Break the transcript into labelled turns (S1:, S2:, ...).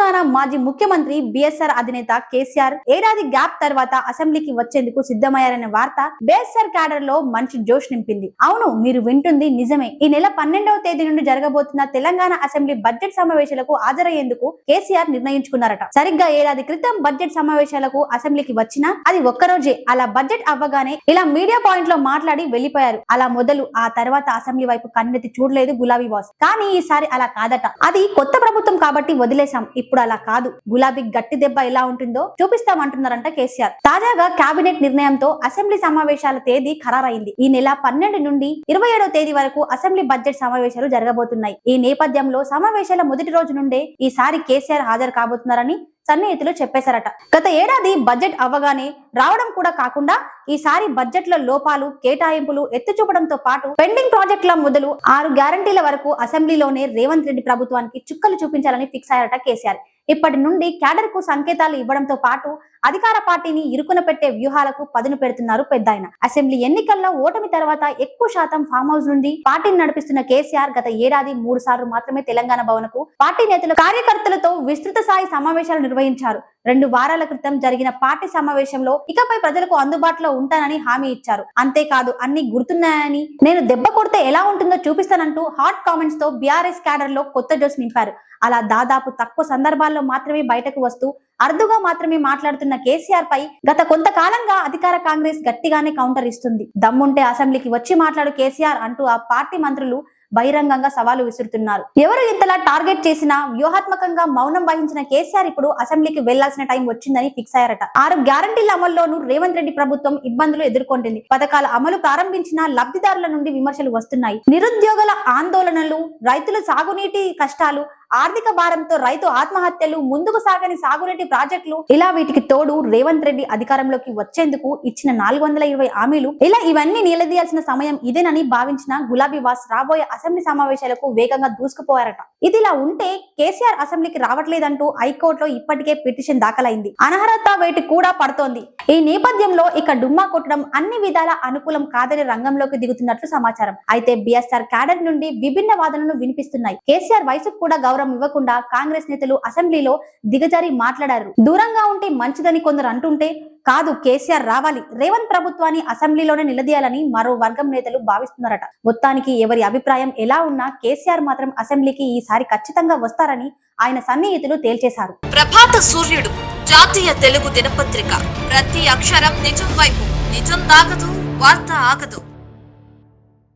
S1: తెలంగాణ మాజీ ముఖ్యమంత్రి బిఎస్ఆర్ అధినేత కేసీఆర్ ఏడాది గ్యాప్ తర్వాత అసెంబ్లీకి వచ్చేందుకు సిద్ధమయ్యారనే వార్త బిఎస్ఆర్ క్యాడర్ లో మంచి జోష్ నింపింది. అవును, మీరు వింటుంది నిజమే. ఈ నెల 12వ తేదీ నుండి జరగబోతున్న తెలంగాణ అసెంబ్లీ బడ్జెట్ సమావేశాలకు హాజరయ్యేందుకు కేసీఆర్ నిర్ణయించుకున్నారట. సరిగ్గా ఏడాది క్రితం బడ్జెట్ సమావేశాలకు అసెంబ్లీకి వచ్చినా అది ఒక్కరోజే. అలా బడ్జెట్ అవ్వగానే ఇలా మీడియా పాయింట్ లో మాట్లాడి వెళ్లిపోయారు. అలా మొదలు ఆ తర్వాత అసెంబ్లీ వైపు కన్నెత్తి చూడలేదు గులాబీ బాస్. కానీ ఈసారి అలా కాదట. అది కొత్త ప్రభుత్వం కాబట్టి వదిలేశాం. ఇప్పుడు అలా కాదు. గులాబీ గట్టి దెబ్బ ఎలా ఉంటుందో చూపిస్తామంటున్నారంట కేసీఆర్. తాజాగా కేబినెట్ నిర్ణయంతో అసెంబ్లీ సమావేశాల తేదీ ఖరారైంది. ఈ నెల 12 నుండి 27వ తేదీ వరకు అసెంబ్లీ బడ్జెట్ సమావేశాలు జరగబోతున్నాయి. ఈ నేపథ్యంలో సమావేశాల మొదటి రోజు నుండే ఈసారి కేసీఆర్ హాజరు కాబోతున్నారని సన్నిహితులు చెప్పేశారట. గత ఏడాది బడ్జెట్ అవ్వగానే రావడం కూడా కాకుండా ఈసారి బడ్జెట్ లో లోపాలు, కేటాయింపులు ఎత్తి చూపడంతో పాటు పెండింగ్ ప్రాజెక్టుల మొదలు 6 గ్యారంటీల వరకు అసెంబ్లీలోనే రేవంత్ రెడ్డి ప్రభుత్వానికి చుక్కలు చూపించాలని ఫిక్స్ అయ్యారట కేసీఆర్. ఇప్పటి నుండి క్యాడర్ కు సంకేతాలు ఇవ్వడంతో పాటు అధికార పార్టీని ఇరుకున పెట్టే వ్యూహాలకు పదును పెడుతున్నారు పెద్దాయన. అసెంబ్లీ ఎన్నికల్లో ఓటమి తర్వాత ఎక్కువ శాతం ఫామ్ హౌస్ నుండి పార్టీని నడిపిస్తున్న కేసీఆర్ గత ఏడాది 3 సార్లు మాత్రమే తెలంగాణ భవన్కు పార్టీ నేతలు, కార్యకర్తలతో విస్తృత స్థాయి సమావేశాలు నిర్వహించారు. 2 వారాల క్రితం జరిగిన పార్టీ సమావేశంలో ఇకపై ప్రజలకు అందుబాటులో ఉంటానని హామీ ఇచ్చారు. అంతేకాదు అన్ని గుర్తున్నాయని, నేను దెబ్బ కొడితే ఎలా ఉంటుందో చూపిస్తానంటూ హాట్ కామెంట్స్ తో బీఆర్ఎస్ క్యాడర్ లో కొత్త జోష్ నింపారు. అలా దాదాపు తక్కువ సందర్భాల్లో మాత్రమే బయటకు వస్తూ అరుదుగా మాత్రమే మాట్లాడుతున్న కేసీఆర్ పై గత కొంతకాలంగా అధికార కాంగ్రెస్ గట్టిగానే కౌంటర్ ఇస్తుంది. దమ్ముంటే అసెంబ్లీకి వచ్చి మాట్లాడు కేసీఆర్ అంటూ ఆ పార్టీ మంత్రులు బహిరంగంగా సవాలు విసురుతున్నారు. ఎవరు ఇంతలా టార్గెట్ చేసినా వ్యూహాత్మకంగా మౌనం వహించిన కేసీఆర్ ఇప్పుడు అసెంబ్లీకి వెళ్లాల్సిన టైం వచ్చిందని ఫిక్స్ అయ్యారట. 6 గ్యారంటీల అమల్లోనూ రేవంత్ రెడ్డి ప్రభుత్వం ఇబ్బందులు ఎదుర్కొంటుంది. పథకాల అమలు ప్రారంభించిన లబ్ధిదారుల నుండి విమర్శలు వస్తున్నాయి. నిరుద్యోగుల ఆందోళనలు, రైతుల సాగునీటి కష్టాలు, ఆర్థిక భారంతో రైతు ఆత్మహత్యలు, ముందుకు సాగని సాగునీటి ప్రాజెక్టులు, ఇలా వీటికి తోడు రేవంత్ రెడ్డి అధికారంలోకి వచ్చేందుకు ఇచ్చిన 420 హామీలు, ఇలా ఇవన్నీ నిలదీయాల్సిన సమయం ఇదేనని భావించిన గులాబీ బాస్ రాబోయే అసెంబ్లీ సమావేశాలకు వేగంగా దూసుకుపోయారట. ఇదిలా ఉంటే కేసీఆర్ అసెంబ్లీకి రావట్లేదంటూ హైకోర్టులో ఇప్పటికే పిటిషన్ దాఖలైంది. అనర్హత వేటు కూడా పడుతోంది. ఈ నేపథ్యంలో ఇక డుమ్మా కొట్టడం అన్ని విధాల అనుకూలం కాదని రంగంలోకి దిగుతున్నట్లు సమాచారం. అయితే బిఎస్ఆర్ క్యాడర్ నుండి విభిన్న వాదనలు వినిపిస్తున్నాయి. కేసీఆర్ వయసుకు కూడా గౌరవం ఇవ్వకుండా కాంగ్రెస్ నేతలు అసెంబ్లీలో దిగజారి మాట్లాడారు. దూరంగా ఉంటే మంచిదని కొందరు అంటుంటే, కాదు కేసీఆర్ రావాలి, రేవంత్ ప్రభుత్వాన్ని అసెంబ్లీలోనే నిలదీయాలని మరో వర్గం నేతలు భావిస్తున్నారట. మొత్తానికి ఎవరి అభిప్రాయం ఎలా ఉన్నా కేసీఆర్ మాత్రం అసెంబ్లీకి ఈసారి ఖచ్చితంగా వస్తారని ఆయన సన్నిహితులు తేల్చేశారు.
S2: ప్రభాత సూర్యుడు జాతీయ తెలుగు దినపత్రిక. ప్రతి అక్షరం నిజం వైపు. నిజం దాగదు, వార్త ఆగదు.